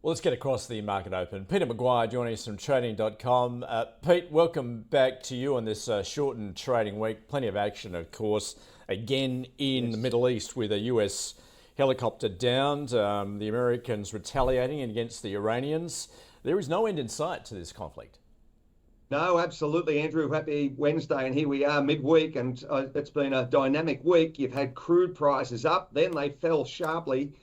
Well, let's get across the market open. Peter Maguire joining us from trading.com. Pete, welcome back to you on this shortened trading week. Plenty of action, of course, again in the Middle East with a US helicopter downed, the Americans retaliating against the Iranians. There is no end in sight to this conflict. No, absolutely, Andrew. Happy Wednesday, and here we are midweek, and it's been a dynamic week. You've had crude prices up, then they fell sharply,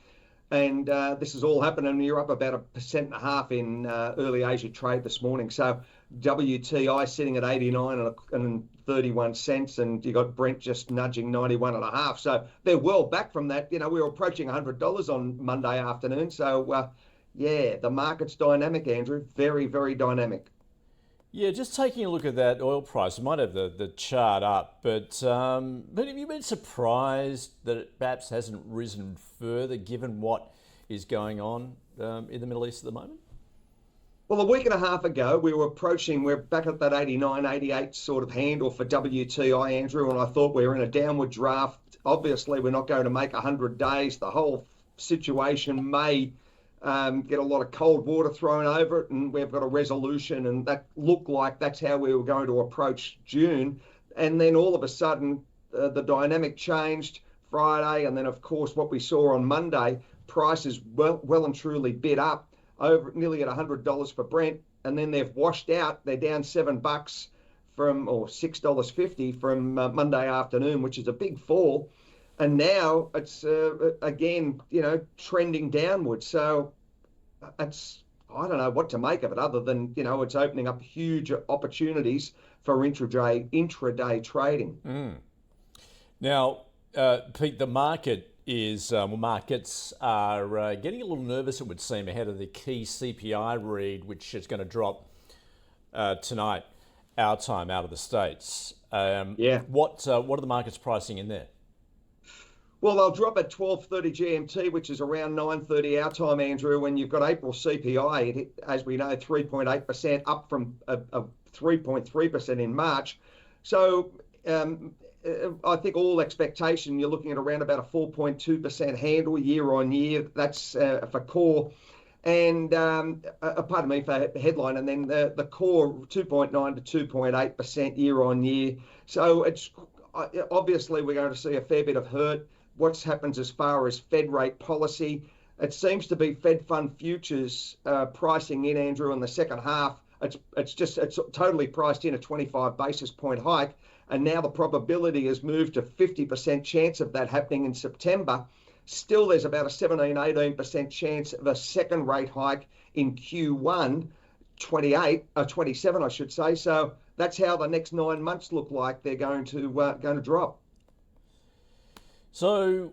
and this has all happened, and you're up about 1.5% in early Asia trade this morning. So WTI sitting at 89 and 31 cents, and you got Brent just nudging 91.5. So they're well back from that. You know, we were approaching $100 on Monday afternoon. So yeah, the market's dynamic, Andrew. Very, very dynamic. Yeah, just taking a look at that oil price, I might have the chart up, but have you been surprised that it perhaps hasn't risen further given what is going on in the Middle East at the moment? Well, a week and a half ago, we're back at that 89, 88 sort of handle for WTI, Andrew, and I thought we were in a downward draft. Obviously, we're not going to make 100 days. The whole situation may get a lot of cold water thrown over it, and we've got a resolution, and that looked like that's how we were going to approach June. And then all of a sudden, the dynamic changed Friday, and then of course what we saw on Monday, prices well and truly bid up over nearly at $100 for Brent, and then they've washed out. They're down $7 from, or $6.50 from Monday afternoon, which is a big fall. And now it's again, trending downwards. So I don't know what to make of it, other than it's opening up huge opportunities for intraday trading. Now, Pete, the market is markets are getting a little nervous, it would seem, ahead of the key CPI read, which is going to drop tonight, our time, out of the States. What are the markets pricing in there? Well, they'll drop at 12:30 GMT, which is around 9:30 our time, Andrew. When you've got April CPI, as we know, 3.8%, up from 3.3% in March. So I think all expectation, you're looking at around about a 4.2% handle year on year. That's for core, and pardon me, for headline, and then the core 2.9 to 2.8% year on year. So it's obviously we're going to see a fair bit of hurt. What happens as far as Fed rate policy? It seems to be Fed fund futures pricing in, Andrew, in the second half. It's totally priced in a 25 basis point hike, and now the probability has moved to 50% chance of that happening in September. Still, there's about a 17-18% chance of a second rate hike in Q1 27, I should say. So that's how the next 9 months look like. They're going to drop. So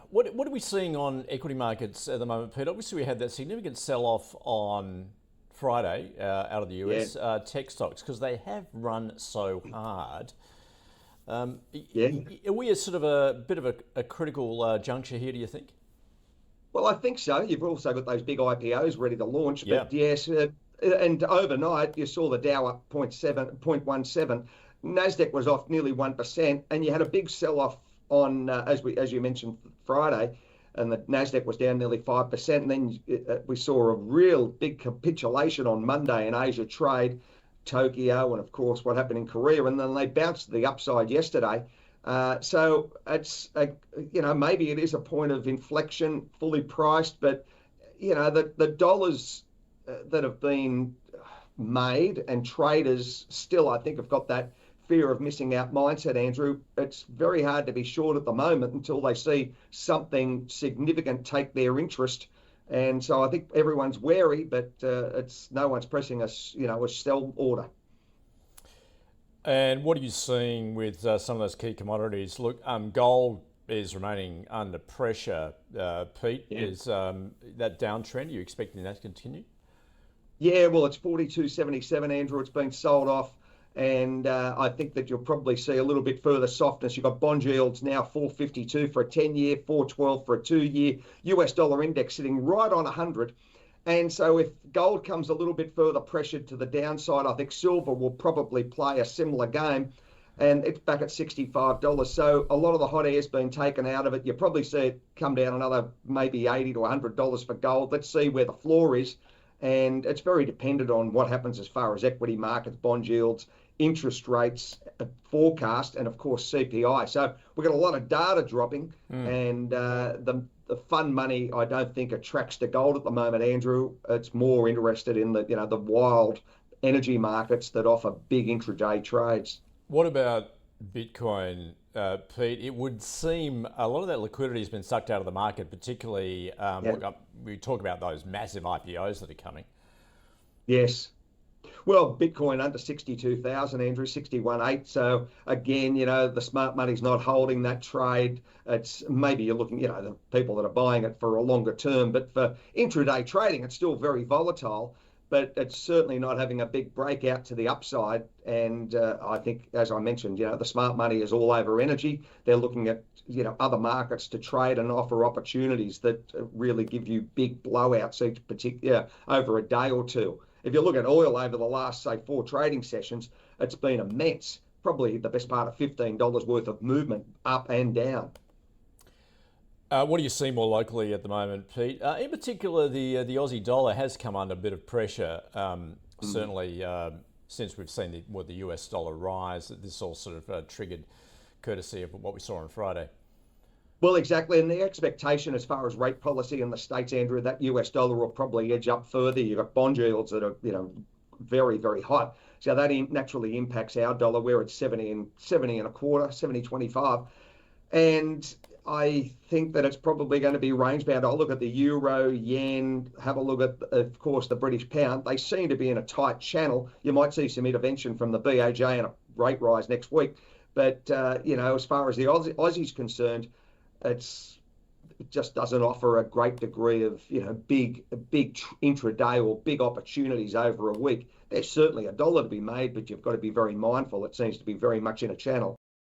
what are we seeing on equity markets at the moment, Pete? Obviously, we had that significant sell-off on Friday out of the US tech stocks, because they have run so hard. Are we at sort of a bit of a critical juncture here, do you think? Well, I think so. You've also got those big IPOs ready to launch. But yes, and overnight you saw the Dow up 0.17. Nasdaq was off nearly 1%, and you had a big sell-off on, as you mentioned, Friday, and the Nasdaq was down nearly 5%. And then we saw a real big capitulation on Monday in Asia trade, Tokyo, and of course what happened in Korea, and then they bounced to the upside yesterday. So it's maybe it is a point of inflection, fully priced, but the dollars that have been made, and traders still, I think, have got that fear of missing out mindset, Andrew. It's very hard to be short at the moment until they see something significant take their interest. And so I think everyone's wary, but no one's pressing a sell order. And what are you seeing with some of those key commodities? Look, gold is remaining under pressure, Pete. Yeah. Is that downtrend, are you expecting that to continue? Yeah, well, it's 42.77, Andrew. It's been sold off. And I think that you'll probably see a little bit further softness. You've got bond yields now 4.52 for a 10-year, 4.12 for a 2-year. US dollar index sitting right on 100. And so if gold comes a little bit further pressured to the downside, I think silver will probably play a similar game. and it's back at $65. So a lot of the hot air's been taken out of it. You probably see it come down another maybe $80 to $100 for gold. Let's see where the floor is. And it's very dependent on what happens as far as equity markets, bond yields, interest rates, forecast, and of course CPI. So we've got a lot of data dropping, and the fund money I don't think attracts to gold at the moment, Andrew. It's more interested in the wild energy markets that offer big intraday trades. What about Bitcoin, Pete? It would seem a lot of that liquidity has been sucked out of the market, particularly we talk about those massive IPOs that are coming. Yes. Well, Bitcoin under 62,000, Andrew, 61.8. So again, the smart money's not holding that trade. It's maybe you're looking, the people that are buying it for a longer term, but for intraday trading, it's still very volatile. But it's certainly not having a big breakout to the upside. And I think, as I mentioned, the smart money is all over energy. They're looking at, other markets to trade and offer opportunities that really give you big blowouts each particular over a day or two. If you look at oil over the last, say, 4 trading sessions, it's been immense. Probably the best part of $15 worth of movement up and down. What do you see more locally at the moment, Pete? In particular, the Aussie dollar has come under a bit of pressure, certainly since we've seen the US dollar rise. This all sort of triggered courtesy of what we saw on Friday. Well, exactly. And the expectation as far as rate policy in the States, Andrew, that US dollar will probably edge up further. You've got bond yields that are, very, very hot. So that naturally impacts our dollar. We're at 70 and a quarter, 70.25. And I think that it's probably going to be range bound. I'll look at the euro, yen, have a look at, of course, the British pound. They seem to be in a tight channel. You might see some intervention from the BOJ and a rate rise next week. But, as far as the Aussie's concerned, it just doesn't offer a great degree of, big intraday or big opportunities over a week. There's certainly a dollar to be made, but you've got to be very mindful. It seems to be very much in a channel.